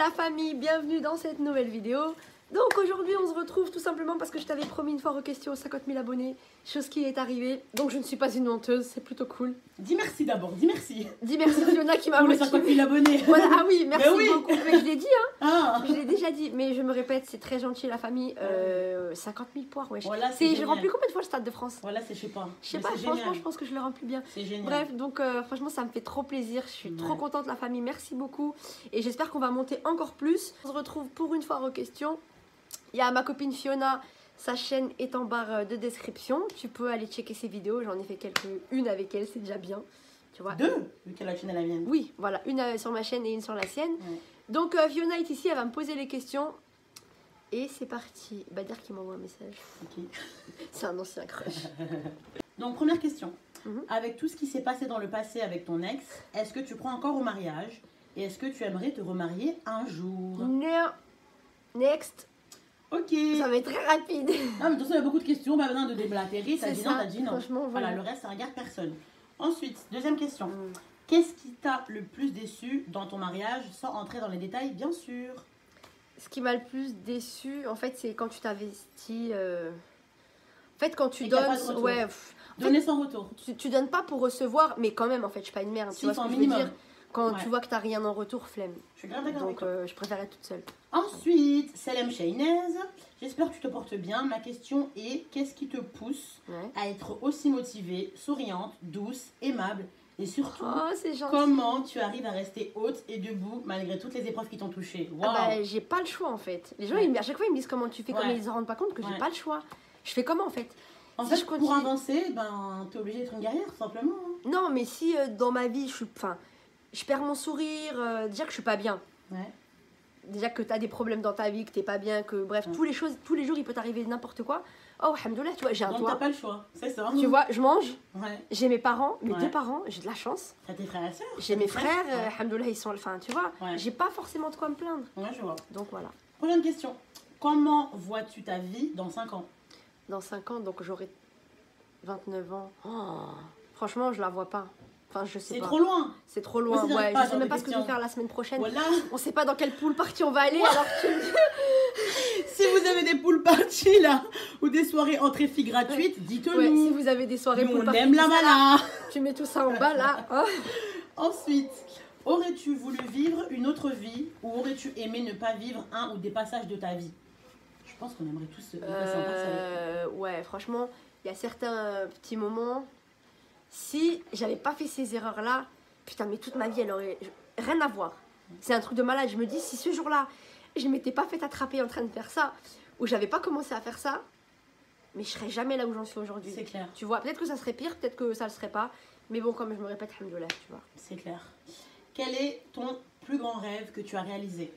la famille, bienvenue dans cette nouvelle vidéo. Donc aujourd'hui on se retrouve tout simplement parce que je t'avais promis une fois aux questions aux 50 000 abonnés, chose qui est arrivée. Donc je ne suis pas une menteuse, c'est plutôt cool. Dis merci d'abord, dis merci. Dis merci Fiona qui m'a pour les motivée. 50 000 abonnés. Voilà, ah oui, merci oui. beaucoup. Mais je l'ai dit, hein. Ah. Je l'ai déjà dit, mais je me répète, c'est très gentil la famille. 50 000 poires, wesh. Voilà, Je remplis combien de fois le Stade de France? Voilà, c'est je sais pas. Je sais pas, franchement, je pense que je le remplis bien. C'est génial. Bref, donc franchement, ça me fait trop plaisir. Je suis trop contente, la famille. Merci beaucoup. Et j'espère qu'on va monter encore plus. On se retrouve pour une fois aux questions. Il y a ma copine Fiona. Sa chaîne est en barre de description. Tu peux aller checker ses vidéos. J'en ai fait une avec elle, c'est déjà bien. Tu vois. Deux, vu qu'elle a la chaîne à la mienne. Oui, voilà. Une sur ma chaîne et une sur la sienne. Ouais. Donc Fiona est ici, elle va me poser les questions. Et c'est parti. Bader qui m'envoie un message. Ok. C'est un ancien crush. Donc première question. Avec tout ce qui s'est passé dans le passé avec ton ex, est-ce que tu crois encore au mariage? Et est-ce que tu aimerais te remarier un jour? Non. Next. Ok. Ça va être très rapide. Ah, mais de toute façon, il y a beaucoup de questions, pas besoin de déblatérer. T'as dit non, t'as dit non. Franchement, voilà, le reste, ça regarde personne. Ensuite, deuxième question. Qu'est-ce qui t'a le plus déçu dans ton mariage, sans entrer dans les détails, bien sûr? Ce qui m'a le plus déçu, en fait, c'est quand tu t'investis. En fait, quand tu donnes. Ouais. Donner sans retour. Tu donnes pas pour recevoir, mais quand même, en fait, je suis pas une merde. Si, tu vois ce que je veux dire? Quand tu vois que t'as rien en retour, flemme. Je suis grave d'accord. Donc, je préfère être toute seule. Ensuite, Salem Shainez. J'espère que tu te portes bien. Ma question est, qu'est-ce qui te pousse à être aussi motivée, souriante, douce, aimable et surtout, comment tu arrives à rester haute et debout malgré toutes les épreuves qui t'ont touchée? Wow. J'ai pas le choix en fait. Les gens, à chaque fois, ils me disent comment tu fais, comme ils ne se rendent pas compte que j'ai pas le choix. Je fais comment en fait? En fait, pour avancer, ben, t'es obligée d'être une guerrière, tout simplement. Hein. Non, mais si dans ma vie, je perds mon sourire, déjà que je suis pas bien. Ouais. Déjà que tu as des problèmes dans ta vie, que t'es pas bien, que bref, tous les jours, il peut t'arriver n'importe quoi. Oh, alhamdoulilah, tu vois, j'ai un toit. Donc t'as pas le choix, c'est ça. Tu vois, je mange, j'ai mes parents, mes deux parents, j'ai de la chance. T'as tes frères et sœurs. J'ai mes frères, alhamdoulilah, ils sont, enfin, tu vois, j'ai pas forcément de quoi me plaindre. Ouais, je vois. Donc voilà. Prochaine question. Comment vois-tu ta vie dans 5 ans? Dans 5 ans, donc j'aurai 29 ans. Oh, franchement, je la vois pas. Enfin, je sais pas. C'est trop loin. C'est trop loin, ouais. Je sais même pas ce que je vais faire la semaine prochaine. Voilà. On sait pas dans quelle pool party on va aller, alors tu me dis... Si vous avez des pool parties là, ou des soirées entrées filles gratuites, dites-nous. Ouais, si vous avez des soirées pool party, on aime la mala. Tu mets tout ça en bas là. Oh. Ensuite, aurais-tu voulu vivre une autre vie ou aurais-tu aimé ne pas vivre un ou des passages de ta vie? Je pense qu'on aimerait tous passer en passage. Ouais, franchement, il y a certains petits moments. Si j'avais pas fait ces erreurs-là, putain, mais toute ma vie, elle aurait rien à voir. C'est un truc de malade. Je me dis, si ce jour-là, je m'étais pas fait attraper en train de faire ça, ou j'avais pas commencé à faire ça, mais je serais jamais là où j'en suis aujourd'hui. C'est clair. Tu vois, peut-être que ça serait pire, peut-être que ça le serait pas. Mais bon, comme je me répète, alhamdoulilah, tu vois. C'est clair. Quel est ton plus grand rêve que tu as réalisé?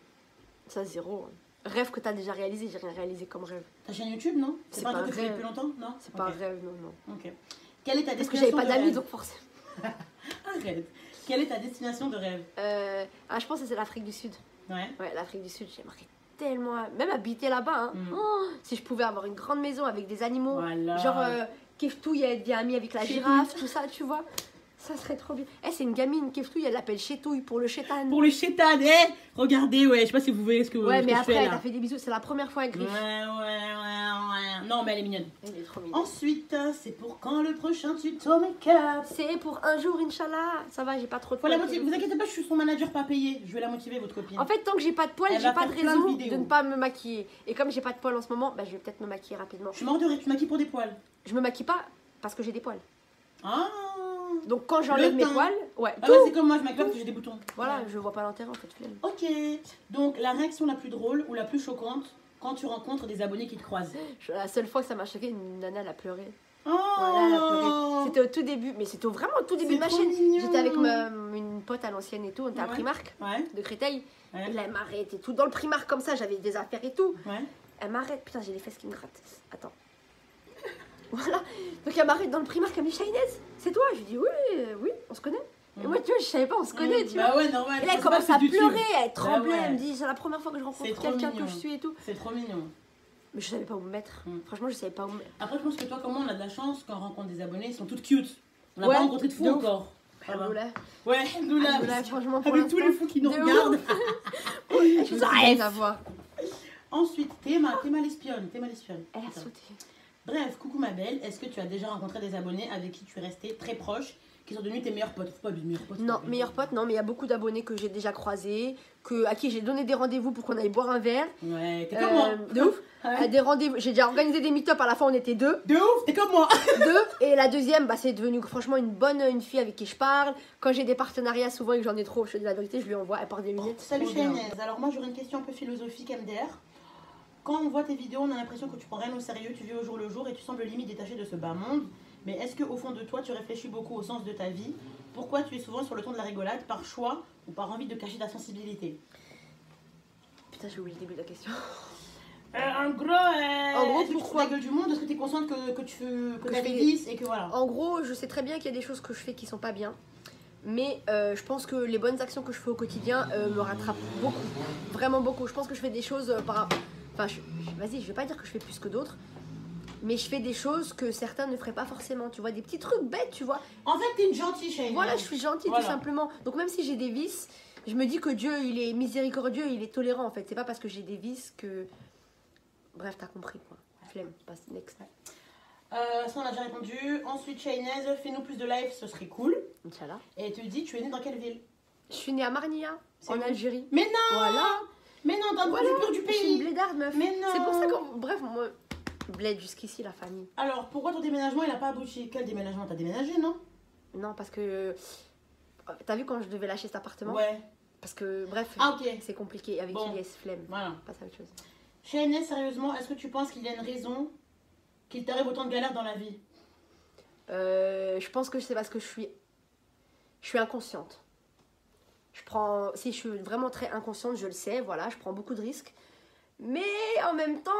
Ça, zéro. Rêve que tu as déjà réalisé, j'ai rien réalisé comme rêve. Ta chaîne YouTube, non? C'est pas un rêve. Depuis longtemps, non? C'est pas un rêve, non. Ok. Quelle est ta destination? Parce que j'avais pas d'amis, donc forcément. Arrête. Quelle est ta destination de rêve? Je pense que c'est l'Afrique du Sud. Ouais. Ouais, l'Afrique du Sud, j'aimerais tellement, même habiter là-bas. Hein. Oh, si je pouvais avoir une grande maison avec des animaux, voilà. Genre Keftou, il y a des amis avec la girafe, tout ça, tu vois. Ça serait trop bien. C'est une gamine, Keftou, elle l'appelle Chétouille pour le chétan. Pour le chétan, regardez, ouais, je sais pas si vous voyez ce que ouais, mais ce après, que elle t'a fait des bisous, c'est la première fois avec Griff. Ouais. Non, mais elle est mignonne. Elle est trop mignonne. Ensuite, c'est pour quand le prochain tuto make-up? C'est pour un jour, Inch'Allah. Ça va, j'ai pas trop de poils. Vous inquiétez pas, je suis son manager pas payé. Je vais la motiver, votre copine. En fait, tant que j'ai pas de poils, j'ai pas de raison de ne pas me maquiller. Et comme j'ai pas de poils en ce moment, bah, je vais peut-être me maquiller rapidement. Je suis mort de rire, tu maquilles pour des poils? Je me maquille pas parce que j'ai des poils. Ah. Donc quand j'enlève mes poils, c'est comme moi, je maquille parce que j'ai des boutons. Voilà, je vois pas l'intérêt en fait, flemme. Ok. Donc la réaction la plus drôle ou la plus choquante quand tu rencontres des abonnés qui te croisent? La seule fois que ça m'a choqué, une nana elle a pleuré. Oh. Voilà, elle a pleuré. C'était au tout début, mais c'était vraiment au tout début de ma chaîne. J'étais avec une pote à l'ancienne et tout, on était à Primark de Créteil. Et là elle m'arrête et tout dans le Primark comme ça, j'avais des affaires et tout. Elle m'arrête, putain j'ai les fesses qui me grattent. Attends. Voilà, donc elle m'arrête dans le Primark, elle me dit Shainez, c'est toi? Je lui dis oui, on se connaît. Et moi tu vois, je savais pas, on se connaît, tu vois. Bah ouais, normal. Et là elle commence à pleurer, elle tremblait, elle me dit c'est la première fois que je rencontre quelqu'un que je suis et tout. C'est trop mignon. Mais je savais pas où me mettre. Franchement, je savais pas où me mettre. Après, je pense que toi, comment on a de la chance quand on rencontre des abonnés, ils sont toutes cute. On n'a pas rencontré de fous encore. Alhamdoulilah. Ouais, alhamdoulilah. Franchement, pour avec tous les fous qui nous regardent. Je tout ça rien à voir. Ensuite, t'es mal espionne. Elle a sauté. Bref, coucou ma belle, est-ce que tu as déjà rencontré des abonnés avec qui tu es resté très proche, qui sont devenus tes meilleurs potes? Pas des meilleurs potes. Non, meilleurs potes, non, mais il y a beaucoup d'abonnés que j'ai déjà croisés, à qui j'ai donné des rendez-vous pour qu'on aille boire un verre. Ouais, t'es comme moi. De ouf. Ouais. Des rendez-vous, j'ai déjà organisé des meet-up, à la fin on était 2. De ouf, t'es comme moi. 2, et la deuxième, c'est devenu franchement une fille avec qui je parle. Quand j'ai des partenariats, souvent et que j'en ai trop, je te dis la vérité, je lui envoie, elle porte des lunettes. Salut Chaynez, alors moi j'aurais une question un peu philosophique MDR. Quand on voit tes vidéos, on a l'impression que tu prends rien au sérieux, tu vis au jour le jour et tu sembles limite détaché de ce bas monde. Mais est-ce qu'au fond de toi, tu réfléchis beaucoup au sens de ta vie? Pourquoi tu es souvent sur le ton de la rigolade, par choix ou par envie de cacher ta sensibilité? Putain, j'ai oublié le début de la question. En gros, pourquoi la gueule du monde? Est-ce que tu es consciente que tu as des vices et que voilà? En gros, je sais très bien qu'il y a des choses que je fais qui sont pas bien. Mais je pense que les bonnes actions que je fais au quotidien me rattrapent beaucoup. Vraiment beaucoup. Je pense que je fais des choses Enfin, vas-y, je vais pas dire que je fais plus que d'autres, mais je fais des choses que certains ne feraient pas forcément, tu vois, des petits trucs bêtes, tu vois. En fait, t'es une gentille, Chaynez. Voilà, je suis gentille tout simplement. Donc même si j'ai des vices, je me dis que Dieu, il est miséricordieux, il est tolérant en fait. C'est pas parce que j'ai des vices que... Bref, t'as compris quoi. Flemme, passe next. Ça on a déjà répondu. Ensuite, Chaynez, fais-nous plus de live, ce serait cool. Inch'Allah. Et tu dis, tu es née dans quelle ville? Je suis née à Marnia, en Algérie. Mais non. Voilà. Mais non, dans le plus pur du pays. Je suis une blédarde, meuf. Mais non. C'est pour ça que... Bref, moi... Bled jusqu'ici, la famille. Alors, pourquoi ton déménagement, il a pas abouti? Quel déménagement? T'as déménagé, non? Non, parce que... T'as vu quand je devais lâcher cet appartement? Ouais. Parce que, bref, c'est compliqué. Avec Juliette, flemme. Voilà. Passe à autre chose. Chaynez, sérieusement, est-ce que tu penses qu'il y a une raison qu'il t'arrive autant de galères dans la vie? Je pense que c'est parce que je suis inconsciente. Si je suis vraiment très inconsciente, je le sais, voilà, je prends beaucoup de risques. Mais en même temps,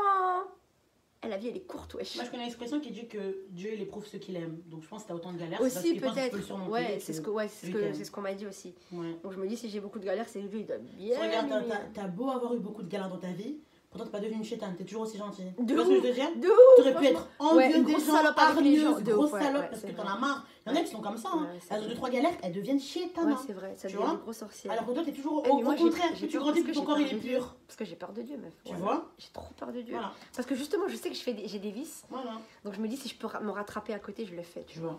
la vie elle est courte, wesh. Moi je connais l'expression qui dit que Dieu il éprouve ceux qu'il aime. Donc je pense que t'as autant de galères. Aussi peut-être. Ouais, c'est ce qu'on m'a dit aussi. Ouais. Donc je me dis si j'ai beaucoup de galères, c'est lui il doit bien. Regarde, t'as beau avoir eu beaucoup de galères dans ta vie. Pourtant, t'es pas devenue une chétane, t'es toujours aussi gentille. Tu vois ce que je veux dire? T'aurais pu être envieuse des gens, hargneuse, grosse salope, parce que t'en as marre. Il y en a qui sont comme ça. Elles ont 2-3 galères, elles deviennent chétanes. Ouais, c'est vrai, ça devient des grosses sorcières. Alors que toi, t'es toujours au contraire, tu grandis plus ton corps il est pur. Parce que j'ai peur de Dieu, meuf. Tu vois? J'ai trop peur de Dieu. Parce que justement, je sais que j'ai des vices. Voilà. Donc je me dis, si je peux me rattraper à côté, je le fais. Tu vois.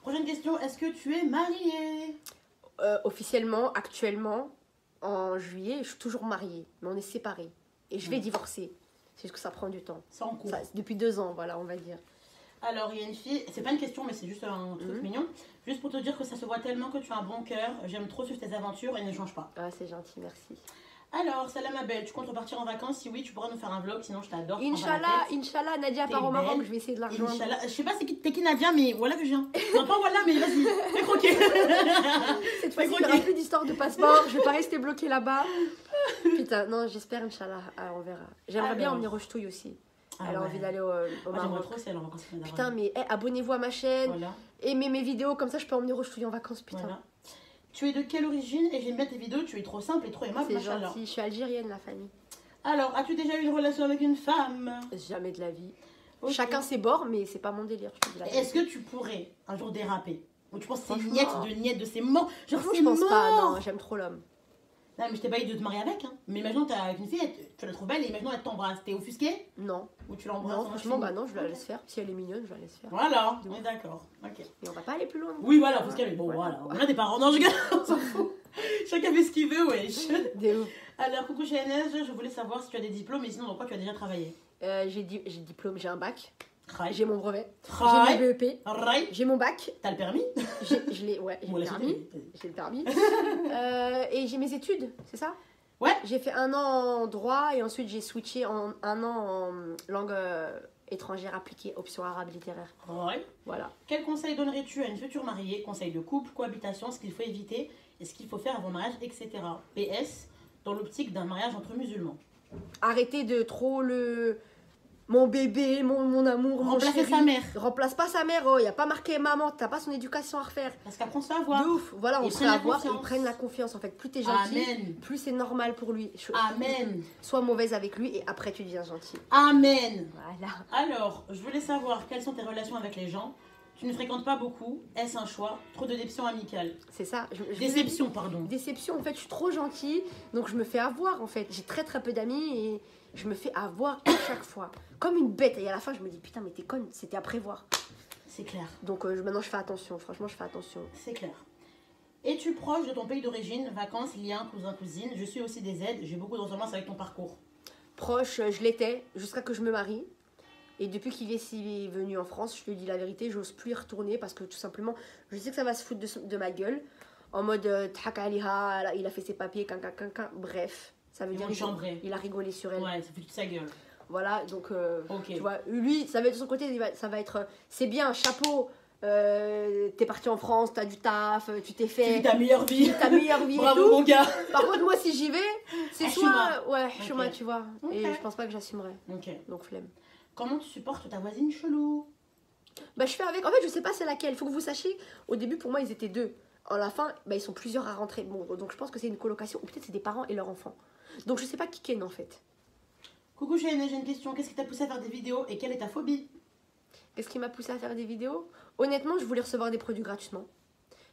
Prochaine question, est-ce que tu es mariée? Officiellement, actuellement, en juillet, je suis toujours mariée. Mais on est séparés. Et je vais divorcer. C'est juste que ça prend du temps. C'est en cours. Depuis 2 ans, voilà, on va dire. Alors, il y a une fille, c'est pas une question, mais c'est juste un truc mignon. Juste pour te dire que ça se voit tellement que tu as un bon cœur. J'aime trop suivre tes aventures et ne change pas. Ah, c'est gentil, merci. Alors, salam ma belle, tu comptes repartir en vacances? Si oui, tu pourras nous faire un vlog, sinon je t'adore. Inch'Allah, Nadia part au Maroc, je vais essayer de la rejoindre. Inch'Allah, je sais pas t'es qui Nadia, mais voilà que je viens. Non, pas voilà, mais vas-y, fais croquer. Cette fois-ci, il n'y aura plus d'histoire de passeport, je vais pas rester bloquée là-bas. Putain, non, j'espère, Inch'Allah, on verra. J'aimerais bien emmener Rochetoui aussi. Elle a envie d'aller au Maroc. J'aimerais trop si elle est en vacances. Putain, mais abonnez-vous à ma chaîne, aimez mes vidéos, comme ça je peux emmener Rochetoui en vacances, putain. Voilà. Tu es de quelle origine? Et j'aime bien tes vidéos, tu es trop simple et trop aimable. C'est gentil, je suis algérienne, la famille. Alors, as-tu déjà eu une relation avec une femme? Jamais de la vie. Okay. Chacun ses bords, mais c'est pas mon délire. Est-ce que tu pourrais un jour déraper? Ou tu penses que c'est niette de ces morts? Genre, je pense pas, non, j'aime trop l'homme. Non, mais je t'ai pas dit de te marier avec, hein. Mais imaginons t'es avec une fille, tu la trouves belle et imaginons elle t'embrasse. T'es offusqué? Non. Ou tu l'embrasses? Non, franchement, bah non, je la laisse faire. Si elle est mignonne, je la laisse faire. Voilà, on est d'accord. Ok. Et on va pas aller plus loin. Oui, voilà, parce qu'elle est bon, voilà. On a des parents, non, je gagne, on s'en fout. Chacun fait ce qu'il veut, wesh. Alors, coucou Chaynez, je voulais savoir si tu as des diplômes et sinon dans quoi tu as déjà travaillé. J'ai diplôme, j'ai un bac. J'ai mon brevet. J'ai mon BEP. J'ai mon bac. T'as le permis? J'ai le permis. Et j'ai mes études, c'est ça? Ouais. J'ai fait 1 an en droit et ensuite j'ai switché en 1 an en langue étrangère appliquée, option arabe littéraire. Ouais. Voilà. Quel conseil donnerais-tu à une future mariée? Conseil de couple, cohabitation, ce qu'il faut éviter et ce qu'il faut faire avant le mariage, etc. PS, dans l'optique d'un mariage entre musulmans. Arrêtez de trop mon bébé, mon amour, mon chéri. Sa mère. Remplace pas sa mère, oh, y a pas marqué maman, t'as pas son éducation à refaire. Parce qu'après on se fait avoir. De ouf, voilà, on se fait avoir et ils prennent la confiance en fait. Plus t'es gentil, plus c'est normal pour lui. Amen. Sois mauvaise avec lui et après tu deviens gentil. Amen. Voilà. Alors, je voulais savoir quelles sont tes relations avec les gens. Tu ne fréquentes pas beaucoup. Est-ce un choix? Trop de déception amicale. C'est ça. Déception, pardon. Déception, en fait, je suis trop gentille, donc je me fais avoir, en fait. J'ai très très peu d'amis et je me fais avoir à chaque fois. Comme une bête. Et à la fin, je me dis, putain, mais t'es conne, c'était à prévoir. C'est clair. Donc maintenant, je fais attention. Franchement, je fais attention. C'est clair. Es-tu proche de ton pays d'origine? Vacances, liens, cousins, cousines? Je suis aussi des aides. J'ai beaucoup de ressemblance avec ton parcours. Proche, je l'étais jusqu'à que je me marie. Et depuis qu'il est venu en France, je te dis la vérité, j'ose plus y retourner parce que tout simplement, je sais que ça va se foutre de ma gueule. En mode, il a fait ses papiers, bref. Ça veut dire il a rigolé sur elle. Ouais, ça fout de sa gueule. Voilà, donc, tu vois, lui, ça va être de son côté, ça va être, c'est bien, chapeau, t'es parti en France, t'as du taf, tu t'es fait... Tu vis ta meilleure vie. Bravo, et tout. Mon gars. Par contre, moi, si j'y vais, c'est soit... Ouais, okay. chemin, tu vois. Okay. Et je pense pas que j'assumerai. Donc, flemme. Comment tu supportes ta voisine chelou? Bah, je fais avec... En fait, je sais pas c'est laquelle. Il faut que vous sachiez, au début, pour moi, ils étaient 2. À la fin, bah, ils sont plusieurs à rentrer. Bon, donc je pense que c'est une colocation, ou peut-être c'est des parents et leurs enfants. Donc, je sais pas qui ken, en fait. Coucou Cheyenne, j'ai une question. Qu'est-ce qui t'a poussé à faire des vidéos et quelle est ta phobie? Qu'est-ce qui m'a poussé à faire des vidéos? Honnêtement, je voulais recevoir des produits gratuitement.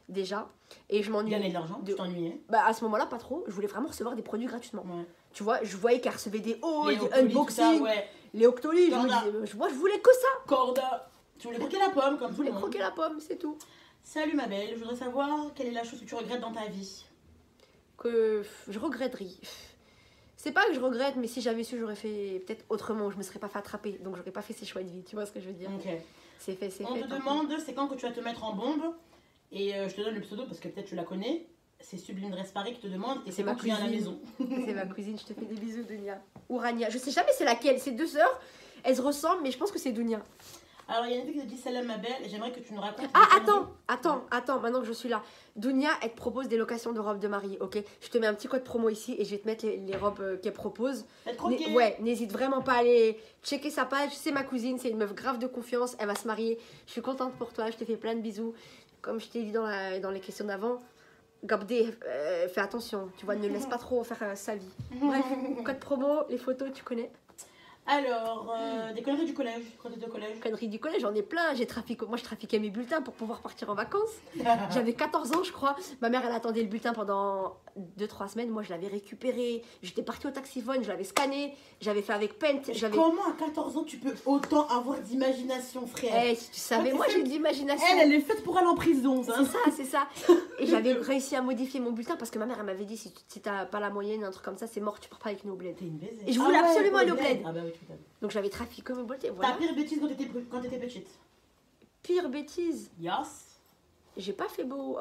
Déjà. Et je m'ennuyais. Gagner de l'argent, tu t'ennuyais? Bah, à ce moment-là, pas trop. Je voulais vraiment recevoir des produits gratuitement. Ouais. Tu vois, je voyais qu'elle recevait des hauts, des unboxing, les Octoly. Je voulais que ça. Corda. Tu voulais croquer la pomme comme tout le monde. Croquer la pomme, c'est tout. Salut ma belle, je voudrais savoir quelle est la chose que tu regrettes dans ta vie? Que je regretterais. C'est pas que je regrette, mais si j'avais su, j'aurais fait peut-être autrement. Je me serais pas fait attraper, donc j'aurais pas fait ces choix de vie. Tu vois ce que je veux dire? C'est fait, c'est fait. On te demande, c'est quand que tu vas te mettre en bombe? Et je te donne le pseudo parce que peut-être tu la connais. C'est Sublime Resparé qui te demande. Et c'est quand tu viens à la maison. C'est ma cousine, je te fais des bisous, Dunia. Ou Rania. Je sais jamais c'est laquelle. C'est 2 sœurs. Elles se ressemblent, mais je pense que c'est Dunia. Alors, il y a une fille qui te dit salam ma belle, et j'aimerais que tu nous racontes. Ah, attends, maintenant que je suis là. Dunia, elle te propose des locations de robes de mariée, ok? Je te mets un petit code promo ici et je vais te mettre les robes qu'elle propose. Ouais, n'hésite vraiment pas à aller checker sa page. C'est ma cousine, c'est une meuf grave de confiance. Elle va se marier. Je suis contente pour toi, je te fais plein de bisous. Comme je t'ai dit dans les questions d'avant, Gabdé, fais attention, tu vois, ne laisse pas trop faire sa vie. Bref, code promo, les photos, tu connais. Alors, des conneries du collège, quand tu étais au collège? Conneries du collège, j'en ai plein. Moi, je trafiquais mes bulletins pour pouvoir partir en vacances. J'avais 14 ans, je crois. Ma mère, elle attendait le bulletin pendant 2-3 semaines. Moi, je l'avais récupéré. J'étais partie au taxiphone, je l'avais scanné. J'avais fait avec Paint. Comment à 14 ans tu peux autant avoir d'imagination, frère? Eh, si tu savais, moi, j'ai de l'imagination. Elle est faite pour aller en prison, ça. C'est ça. Et j'avais réussi à modifier mon bulletin parce que ma mère, elle m'avait dit si t'as pas la moyenne, un truc comme ça, c'est mort, tu pars pas avec nous au bled. T'es une baisée. Et je voulais absolument aller au bled. Ah bah oui, donc j'avais trafiqué mon bulletin. Voilà. Ta pire bêtise quand t'étais petite? Pire bêtise? Yes. J'ai pas fait beau.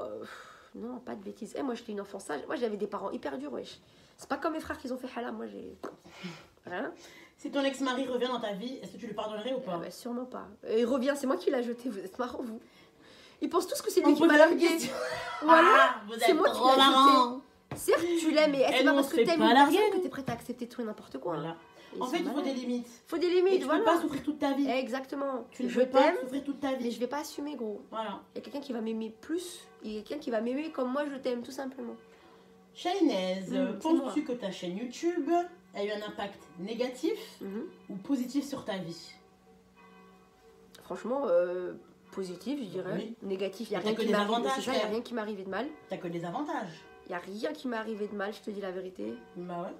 Non, pas de bêtises. Moi, j'étais une enfant sage. Moi, j'avais des parents hyper durs, wesh. C'est pas comme mes frères qui ont fait halam. Moi, j'ai. Rien. Si ton ex-mari revient dans ta vie, est-ce que tu lui pardonnerais ou pas? Bah, sûrement pas. Il revient, c'est moi qui l'ai jeté. Vous êtes marrants, vous. Ils pensent tous que c'est lui qui m'a largué. Voilà. Vous êtes trop marrants. Certes, tu l'aimes, mais est-ce pas parce que t'aimes une personne que t'es prête à accepter tout et n'importe quoi? Voilà. En fait, il faut des limites. Faut des limites, voilà. Tu ne peux pas souffrir toute ta vie. Exactement. Tu ne peux pas souffrir toute ta vie. Mais je vais pas assumer, gros. Voilà. Il y a quelqu'un qui va m'aimer plus. Il y a quelqu'un qui va m'aimer comme moi je t'aime, tout simplement. Shaynaise, penses-tu que ta chaîne YouTube a eu un impact négatif ou positif sur ta vie? Franchement, positif, je dirais. Oui. Négatif, il n'y a rien qui m'est arrivé. C'est ça, il n'y a rien qui m'est arrivé de mal. T'as que des avantages. Il n'y a rien qui m'est arrivé de mal, je te dis la vérité. Bah ouais.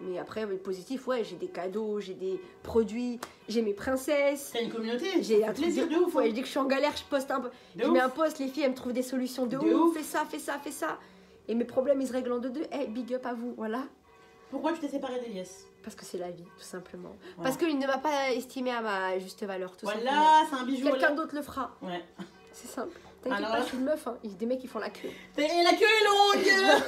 Mais après, positif, ouais, j'ai des cadeaux, j'ai des produits, j'ai mes princesses. T'as une communauté. J'ai un plaisir de ouf. Ouais, je dis que je suis en galère, je poste un peu. Je mets un post, les filles, elles me trouvent des solutions de ouf. Fais ça. Et mes problèmes, ils se règlent en 2-2. Eh, big up à vous, voilà. Pourquoi tu t'es séparée d'Elias? Parce que c'est la vie, tout simplement. Voilà. Parce qu'il ne m'a pas estimée à ma juste valeur, tout simplement. Voilà, c'est un bijou. Quelqu'un d'autre le fera. Ouais. C'est simple. T'inquiète pas, je suis une meuf, hein. Il y a des mecs qui font la queue. Et la queue est longue.